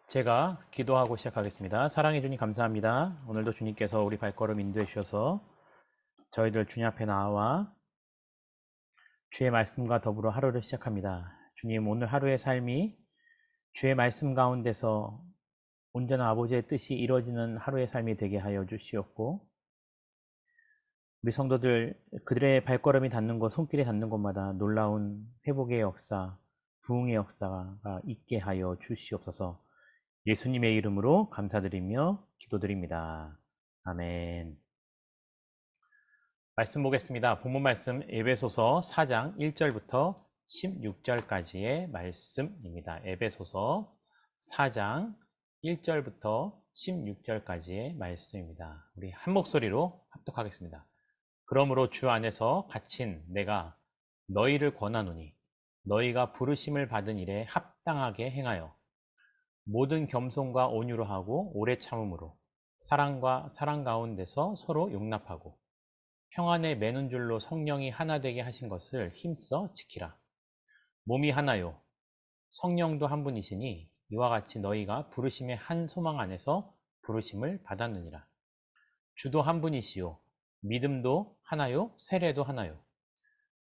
제가 기도하고 시작하겠습니다. 사랑해 주님 감사합니다. 오늘도 주님께서 우리 발걸음 인도해 주셔서 저희들 주님 앞에 나와 주의 말씀과 더불어 하루를 시작합니다. 주님, 오늘 하루의 삶이 주의 말씀 가운데서 온전한 아버지의 뜻이 이루어지는 하루의 삶이 되게 하여 주시옵고, 우리 성도들 그들의 발걸음이 닿는 곳, 손길이 닿는 곳마다 놀라운 회복의 역사, 부흥의 역사가 있게 하여 주시옵소서. 예수님의 이름으로 감사드리며 기도드립니다. 아멘. 말씀 보겠습니다. 본문 말씀 에베소서 4장 1절부터 16절까지의 말씀입니다. 에베소서 4장 1절부터 16절까지의 말씀입니다. 우리 한 목소리로 합독하겠습니다. 그러므로 주 안에서 갇힌 내가 너희를 권하노니 너희가 부르심을 받은 일에 합당하게 행하여 모든 겸손과 온유로 하고 오래 참음으로 사랑과 사랑 가운데서 서로 용납하고 평안에 매는 줄로 성령이 하나 되게 하신 것을 힘써 지키라. 몸이 하나요 성령도 한 분이시니 이와 같이 너희가 부르심의 한 소망 안에서 부르심을 받았느니라. 주도 한 분이시요 믿음도 하나요 세례도 하나요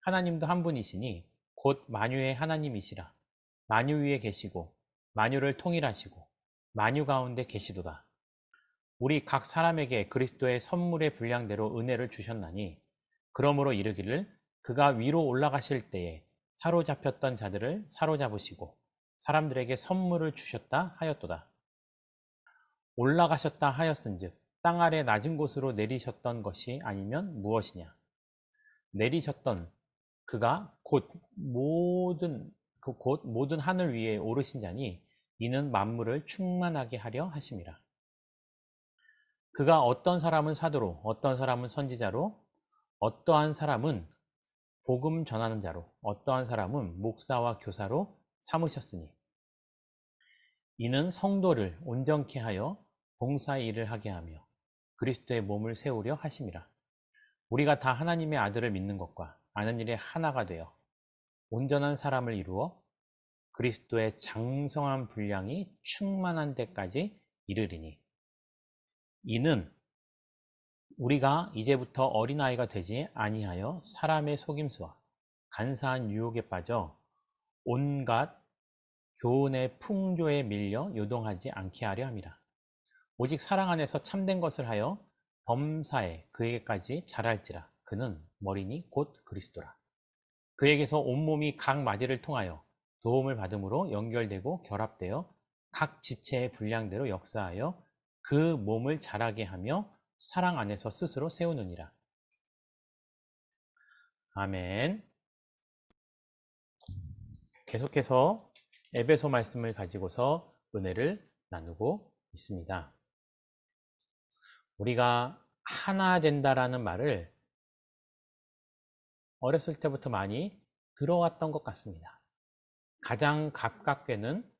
하나님도 한 분이시니 곧 만유의 하나님이시라. 만유 위에 계시고 만유를 통일하시고 만유 가운데 계시도다. 우리 각 사람에게 그리스도의 선물의 분량대로 은혜를 주셨나니 그러므로 이르기를 그가 위로 올라가실 때에 사로잡혔던 자들을 사로잡으시고 사람들에게 선물을 주셨다 하였도다. 올라가셨다 하였은즉 땅 아래 낮은 곳으로 내리셨던 것이 아니면 무엇이냐. 내리셨던 그가 곧 모든 하늘 위에 오르신 자니 이는 만물을 충만하게 하려 하심이라. 그가 어떤 사람은 사도로 어떤 사람은 선지자로 어떠한 사람은 복음 전하는 자로 어떠한 사람은 목사와 교사로 삼으셨으니 이는 성도를 온전케 하여 봉사의 일을 하게 하며 그리스도의 몸을 세우려 하심이라. 우리가 다 하나님의 아들을 믿는 것과 아는 일에 하나가 되어 온전한 사람을 이루어 그리스도의 장성한 분량이 충만한 데까지 이르리니 이는 우리가 이제부터 어린아이가 되지 아니하여 사람의 속임수와 간사한 유혹에 빠져 온갖 교훈의 풍조에 밀려 요동하지 않게 하려 함이라. 오직 사랑 안에서 참된 것을 하여 범사에 그에게까지 자랄지라. 그는 머리니 곧 그리스도라. 그에게서 온몸이 각 마디를 통하여 도움을 받음으로 연결되고 결합되어 각 지체의 분량대로 역사하여 그 몸을 자라게 하며 사랑 안에서 스스로 세우느니라. 아멘. 계속해서 에베소 말씀을 가지고서 은혜를 나누고 있습니다. 우리가 하나 된다라는 말을 어렸을 때부터 많이 들어왔던 것 같습니다. 가장 가깝게는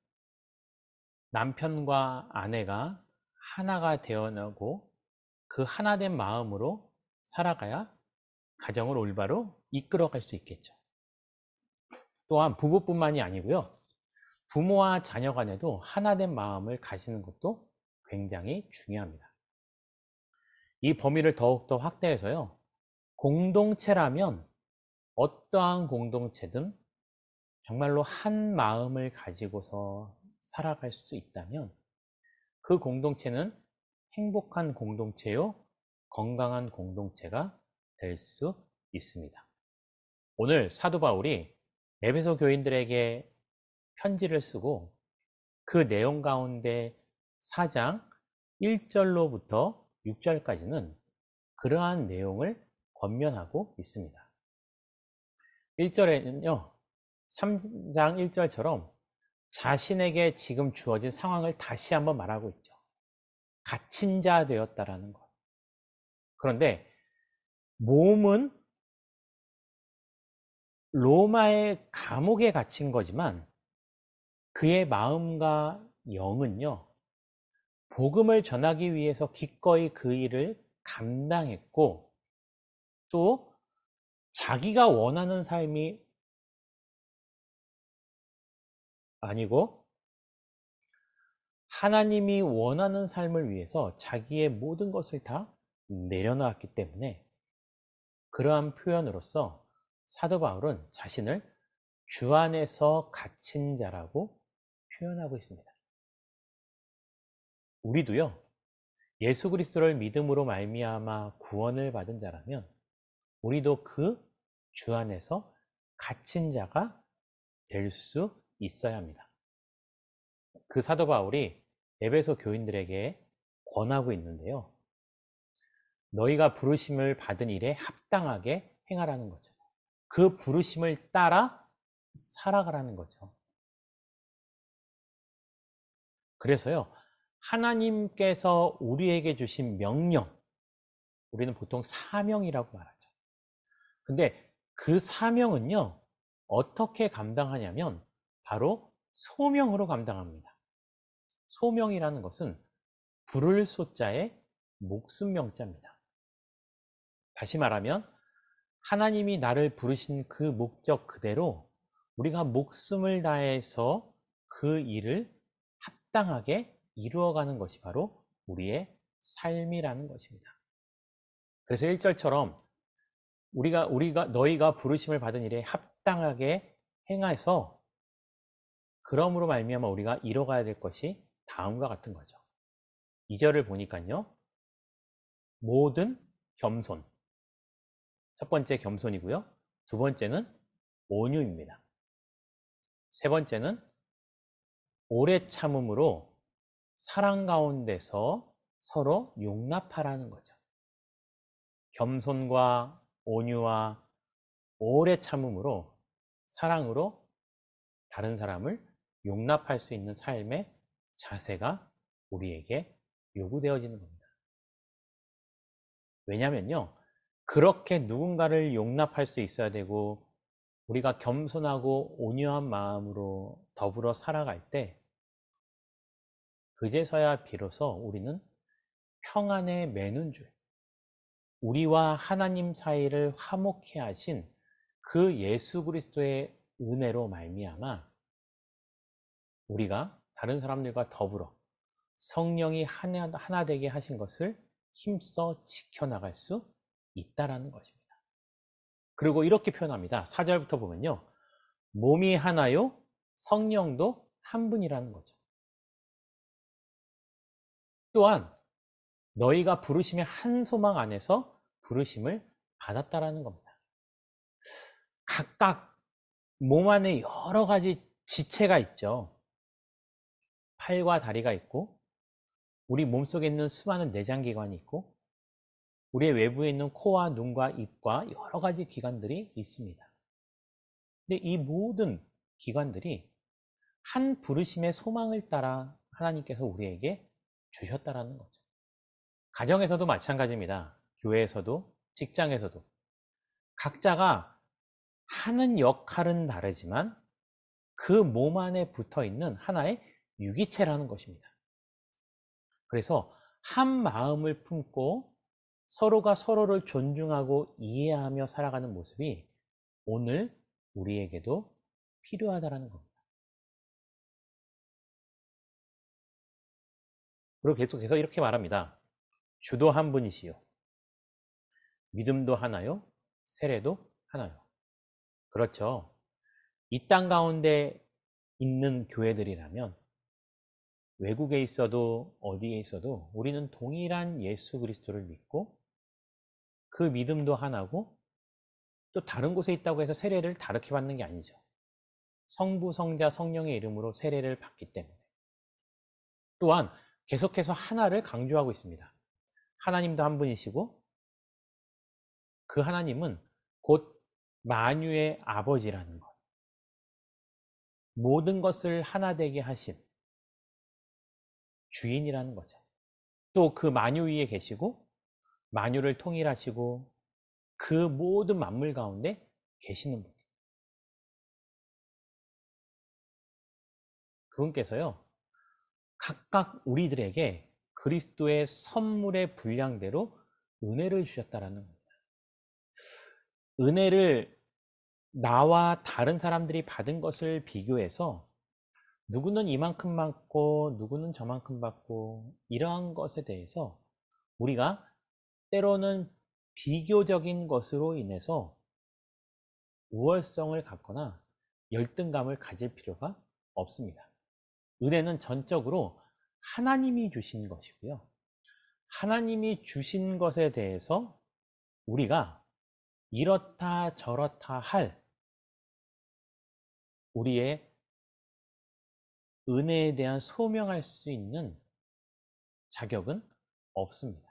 남편과 아내가 하나가 되어나고 그 하나된 마음으로 살아가야 가정을 올바로 이끌어갈 수 있겠죠. 또한 부부뿐만이 아니고요. 부모와 자녀 간에도 하나된 마음을 가지는 것도 굉장히 중요합니다. 이 범위를 더욱더 확대해서요. 공동체라면 어떠한 공동체든 정말로 한 마음을 가지고서 살아갈 수 있다면 그 공동체는 행복한 공동체요, 건강한 공동체가 될 수 있습니다. 오늘 사도 바울이 에베소 교인들에게 편지를 쓰고 그 내용 가운데 4장 1절로부터 6절까지는 그러한 내용을 권면하고 있습니다. 1절에는요, 3장 1절처럼 자신에게 지금 주어진 상황을 다시 한번 말하고 있죠. 갇힌 자 되었다라는 것. 그런데 몸은 로마의 감옥에 갇힌 거지만 그의 마음과 영은요, 복음을 전하기 위해서 기꺼이 그 일을 감당했고 또 자기가 원하는 삶이 아니고 하나님이 원하는 삶을 위해서 자기의 모든 것을 다 내려놓았기 때문에 그러한 표현으로서 사도 바울은 자신을 주 안에서 갇힌 자라고 표현하고 있습니다. 우리도요, 예수 그리스도를 믿음으로 말미암아 구원을 받은 자라면 우리도 그 주 안에서 갇힌 자가 될 수 있어야 합니다. 그 사도 바울이 에베소 교인들에게 권하고 있는데요. 너희가 부르심을 받은 일에 합당하게 행하라는 거죠. 그 부르심을 따라 살아가라는 거죠. 그래서요, 하나님께서 우리에게 주신 명령, 우리는 보통 사명이라고 말하죠. 근데 그 사명은요, 어떻게 감당하냐면 바로 소명으로 감당합니다. 소명이라는 것은 부를 소자에 목숨 명자입니다. 다시 말하면 하나님이 나를 부르신 그 목적 그대로 우리가 목숨을 다해서 그 일을 합당하게 이루어가는 것이 바로 우리의 삶이라는 것입니다. 그래서 1절처럼 너희가 부르심을 받은 일에 합당하게 행해서 그러므로 말미암아 우리가 이뤄가야 될 것이 다음과 같은 거죠. 2절을 보니까요. 모든 겸손. 첫 번째 겸손이고요. 두 번째는 온유입니다. 세 번째는 오래 참음으로 사랑 가운데서 서로 용납하라는 거죠. 겸손과 온유와 오래 참음으로 사랑으로 다른 사람을 용납할 수 있는 삶의 자세가 우리에게 요구되어지는 겁니다. 왜냐면요, 그렇게 누군가를 용납할 수 있어야 되고 우리가 겸손하고 온유한 마음으로 더불어 살아갈 때 그제서야 비로소 우리는 평안에 매는 줄, 우리와 하나님 사이를 화목케 하신 그 예수 그리스도의 은혜로 말미암아 우리가 다른 사람들과 더불어 성령이 하나 되게 하신 것을 힘써 지켜나갈 수 있다라는 것입니다. 그리고 이렇게 표현합니다. 4절부터 보면요. 몸이 하나요, 성령도 한 분이라는 거죠. 또한 너희가 부르심의 한 소망 안에서 부르심을 받았다라는 겁니다. 각각 몸 안에 여러 가지 지체가 있죠. 팔과 다리가 있고 우리 몸속에 있는 수많은 내장기관이 있고 우리의 외부에 있는 코와 눈과 입과 여러 가지 기관들이 있습니다. 근데 이 모든 기관들이 한 부르심의 소망을 따라 하나님께서 우리에게 주셨다라는 거죠. 가정에서도 마찬가지입니다. 교회에서도 직장에서도 각자가 하는 역할은 다르지만 그 몸 안에 붙어 있는 하나의 유기체라는 것입니다. 그래서 한 마음을 품고 서로가 서로를 존중하고 이해하며 살아가는 모습이 오늘 우리에게도 필요하다는 겁니다. 그리고 계속해서 이렇게 말합니다. 주도 한 분이시요. 믿음도 하나요? 세례도 하나요? 그렇죠. 이 땅 가운데 있는 교회들이라면 외국에 있어도 어디에 있어도 우리는 동일한 예수 그리스도를 믿고 그 믿음도 하나고 또 다른 곳에 있다고 해서 세례를 다르게 받는 게 아니죠. 성부, 성자, 성령의 이름으로 세례를 받기 때문에. 또한 계속해서 하나를 강조하고 있습니다. 하나님도 한 분이시고 그 하나님은 곧 만유의 아버지라는 것. 모든 것을 하나 되게 하신 주인이라는 거죠. 또 그 만유 위에 계시고 만유를 통일하시고 그 모든 만물 가운데 계시는 분. 그분께서요. 각각 우리들에게 그리스도의 선물의 분량대로 은혜를 주셨다라는 겁니다. 은혜를 나와 다른 사람들이 받은 것을 비교해서 누구는 이만큼 받고 누구는 저만큼 받고 이러한 것에 대해서 우리가 때로는 비교적인 것으로 인해서 우월성을 갖거나 열등감을 가질 필요가 없습니다. 은혜는 전적으로 하나님이 주신 것이고요. 하나님이 주신 것에 대해서 우리가 이렇다 저렇다 할 우리의 은혜에 대한 소명할 수 있는 자격은 없습니다.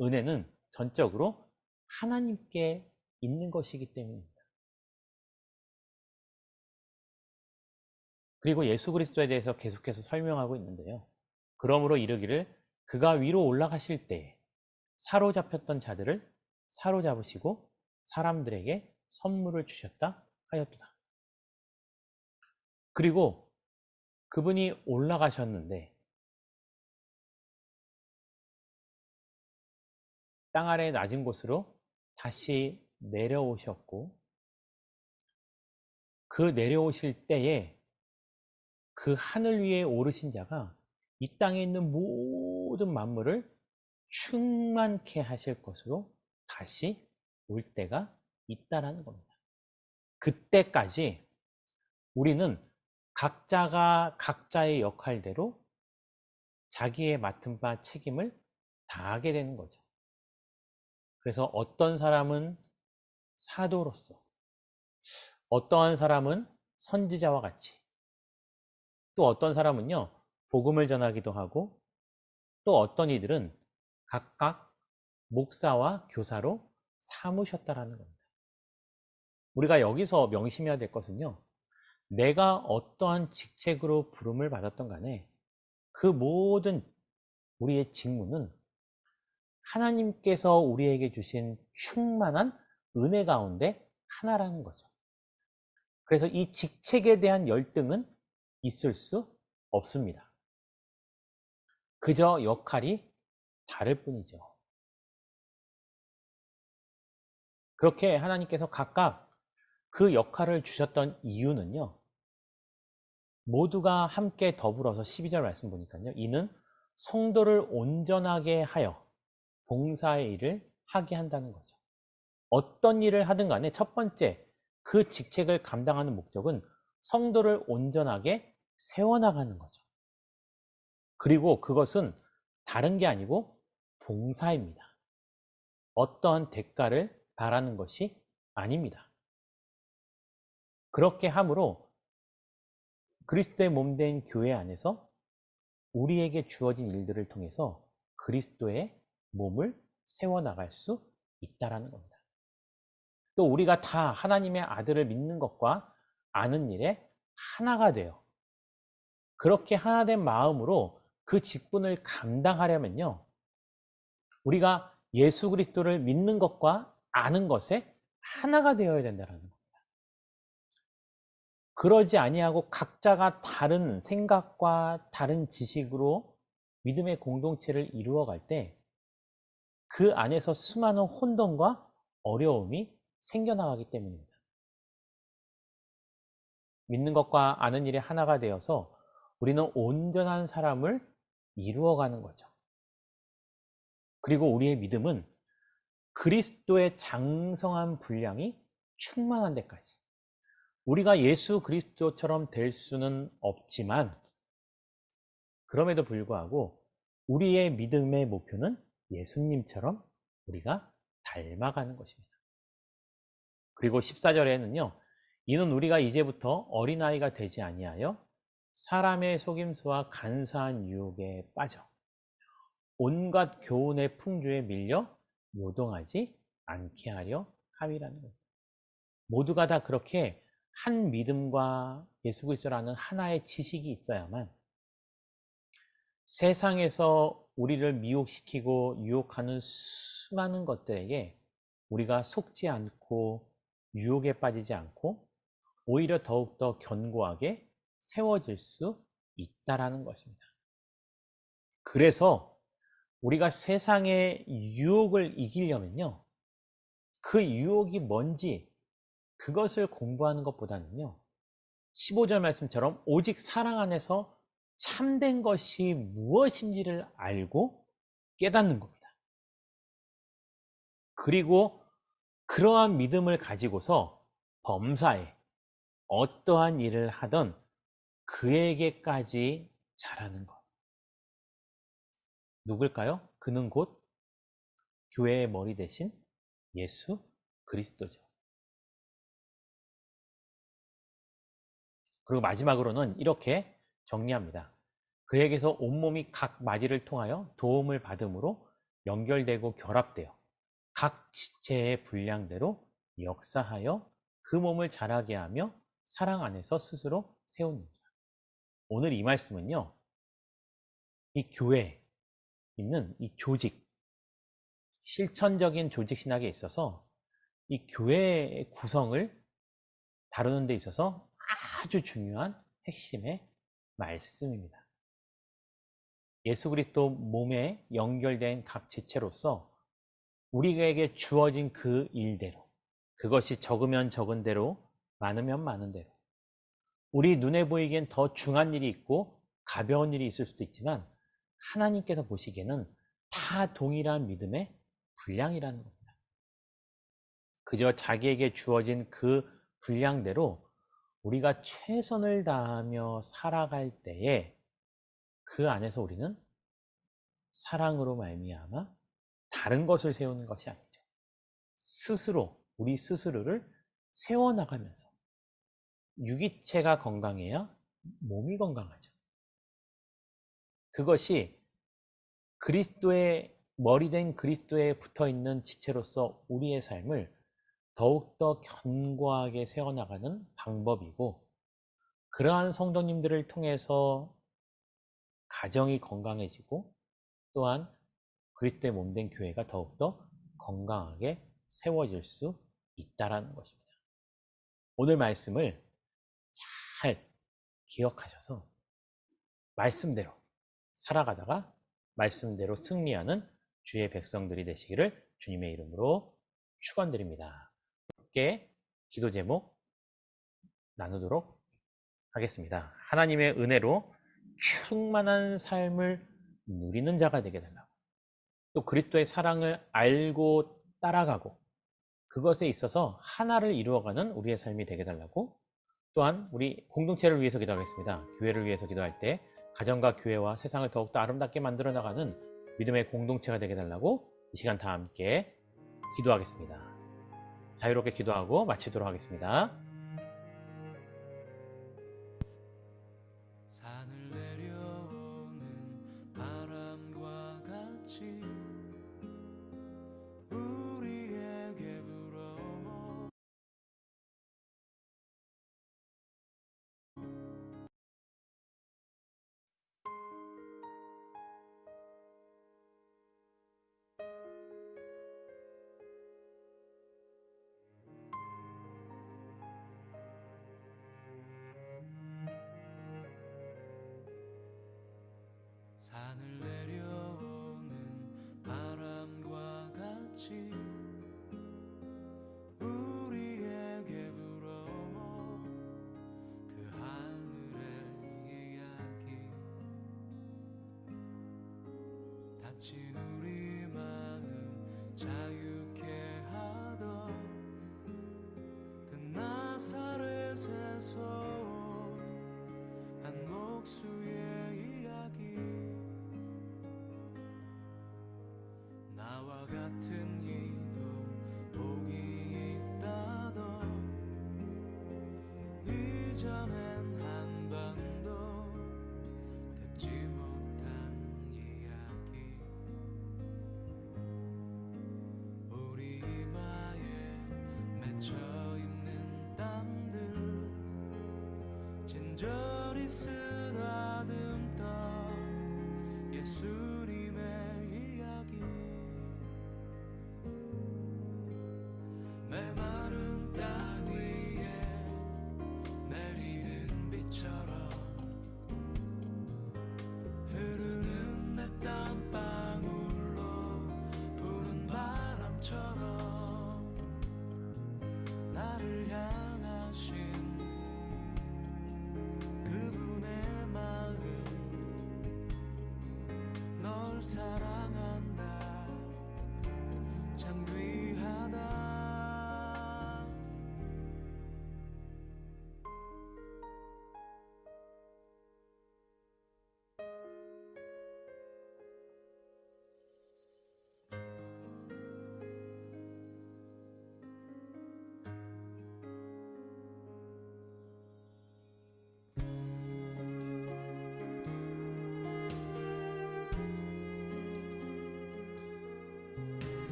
은혜는 전적으로 하나님께 있는 것이기 때문입니다. 그리고 예수 그리스도에 대해서 계속해서 설명하고 있는데요. 그러므로 이르기를 그가 위로 올라가실 때에 사로잡혔던 자들을 사로잡으시고 사람들에게 선물을 주셨다 하였도다. 그리고 그분이 올라가셨는데 땅 아래 낮은 곳으로 다시 내려오셨고 그 내려오실 때에 그 하늘 위에 오르신 자가 이 땅에 있는 모든 만물을 충만케 하실 것으로 다시 올 때가 있다라는 겁니다. 그때까지 우리는 각자가 각자의 역할대로 자기의 맡은 바 책임을 다하게 되는 거죠. 그래서 어떤 사람은 사도로서, 어떠한 사람은 선지자와 같이, 또 어떤 사람은요, 복음을 전하기도 하고, 또 어떤 이들은 각각 목사와 교사로 삼으셨다라는 겁니다. 우리가 여기서 명심해야 될 것은요, 내가 어떠한 직책으로 부름을 받았던 간에 그 모든 우리의 직무는 하나님께서 우리에게 주신 충만한 은혜 가운데 하나라는 거죠. 그래서 이 직책에 대한 열등은 있을 수 없습니다. 그저 역할이 다를 뿐이죠. 그렇게 하나님께서 각각 그 역할을 주셨던 이유는요, 모두가 함께 더불어서 12절 말씀 보니까요, 이는 성도를 온전하게 하여 봉사의 일을 하게 한다는 거죠. 어떤 일을 하든 간에 첫 번째 그 직책을 감당하는 목적은 성도를 온전하게 세워나가는 거죠. 그리고 그것은 다른 게 아니고 봉사입니다. 어떠한 대가를 바라는 것이 아닙니다. 그렇게 함으로 그리스도의 몸된 교회 안에서 우리에게 주어진 일들을 통해서 그리스도의 몸을 세워나갈 수 있다는 겁니다. 또 우리가 다 하나님의 아들을 믿는 것과 아는 일에 하나가 돼요. 그렇게 하나된 마음으로 그 직분을 감당하려면요, 우리가 예수 그리스도를 믿는 것과 아는 것에 하나가 되어야 된다는 겁니다. 그러지 아니하고 각자가 다른 생각과 다른 지식으로 믿음의 공동체를 이루어갈 때 그 안에서 수많은 혼돈과 어려움이 생겨나가기 때문입니다. 믿는 것과 아는 일에 하나가 되어서 우리는 온전한 사람을 이루어가는 거죠. 그리고 우리의 믿음은 그리스도의 장성한 분량이 충만한 데까지, 우리가 예수 그리스도처럼 될 수는 없지만 그럼에도 불구하고 우리의 믿음의 목표는 예수님처럼 우리가 닮아가는 것입니다. 그리고 14절에는요, 이는 우리가 이제부터 어린아이가 되지 아니하여 사람의 속임수와 간사한 유혹에 빠져 온갖 교훈의 풍조에 밀려 요동하지 않게 하려 함이라는 거예요. 모두가 다 그렇게 한 믿음과 예수 그리스도라는 하나의 지식이 있어야만 세상에서 우리를 미혹시키고 유혹하는 수많은 것들에게 우리가 속지 않고 유혹에 빠지지 않고 오히려 더욱더 견고하게 세워질 수 있다라는 것입니다. 그래서 우리가 세상의 유혹을 이기려면요, 그 유혹이 뭔지 그것을 공부하는 것보다는요, 15절 말씀처럼 오직 사랑 안에서 참된 것이 무엇인지를 알고 깨닫는 겁니다. 그리고 그러한 믿음을 가지고서 범사에 어떠한 일을 하던 그에게까지 잘하는 것. 누굴까요? 그는 곧 교회의 머리 대신 예수 그리스도죠. 그리고 마지막으로는 이렇게 정리합니다. 그에게서 온몸이 각 마디를 통하여 도움을 받음으로 연결되고 결합되어 각 지체의 분량대로 역사하여 그 몸을 자라게 하며 사랑 안에서 스스로 세웁니다. 오늘 이 말씀은요, 이 교회에 있는 이 조직, 실천적인 조직 신학에 있어서 이 교회의 구성을 다루는 데 있어서 아주 중요한 핵심의 말씀입니다. 예수 그리스도 몸에 연결된 각 지체로서 우리에게 주어진 그 일대로, 그것이 적으면 적은 대로, 많으면 많은 대로, 우리 눈에 보이기엔 더 중한 일이 있고 가벼운 일이 있을 수도 있지만 하나님께서 보시기에는 다 동일한 믿음의 분량이라는 겁니다. 그저 자기에게 주어진 그 분량대로 우리가 최선을 다하며 살아갈 때에 그 안에서 우리는 사랑으로 말미암아 다른 것을 세우는 것이 아니죠. 스스로, 우리 스스로를 세워나가면서 유기체가 건강해야 몸이 건강하죠. 그것이 그리스도의 머리된 그리스도에 붙어있는 지체로서 우리의 삶을 더욱더 견고하게 세워나가는 방법이고, 그러한 성도님들을 통해서 가정이 건강해지고 또한 그리스도의 몸된 교회가 더욱더 건강하게 세워질 수 있다는 것입니다. 오늘 말씀을 잘 기억하셔서 말씀대로 살아가다가 말씀대로 승리하는 주의 백성들이 되시기를 주님의 이름으로 축원드립니다. 함께 기도 제목 나누도록 하겠습니다. 하나님의 은혜로 충만한 삶을 누리는 자가 되게 달라고, 또 그리스도의 사랑을 알고 따라가고 그것에 있어서 하나를 이루어가는 우리의 삶이 되게 달라고, 또한 우리 공동체를 위해서 기도하겠습니다. 교회를 위해서 기도할 때 가정과 교회와 세상을 더욱더 아름답게 만들어 나가는 믿음의 공동체가 되게 달라고 이 시간 다 함께 기도하겠습니다. 자유롭게 기도하고 마치도록 하겠습니다. 산을 내려오는 바람과 같이 우리에게 불어 산을 내려오는 바람과 같이 우리에게 불어 그 하늘의 이야기, 다친 우리 마음 자유케 하던 그 나사렛에서 한 목수의 이야기, 나와 같은 이도 복이 있다던 이전엔 한 번도 듣지 못한 이야기, 우리 이마에 맺혀있는 땀들 진저리 쓰다듬던 예수님의 이야기, 메마른 땅 위에 내리는 비처럼 흐르는 내 땀방울로 부는 바람처럼 나를 향하신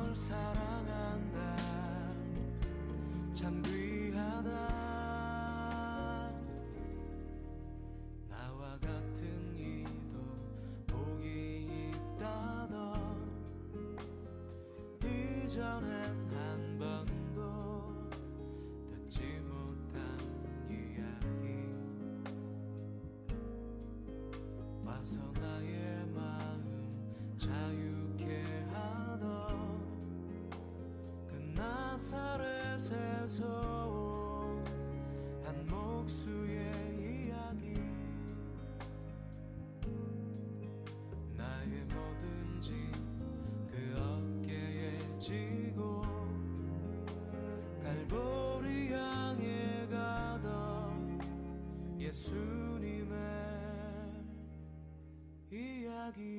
널 사랑한다 참 귀하다 나와 같은 이도 복이 있다던 이전엔 한 번도 듣지 못한 이야기 와서 나의 마음 자유케 하던 그 나사렛에서 온 한 목수의 이야기 나의 모든 짐 그 어깨에 지고 갈보리 향해 가던 예수님의 이야기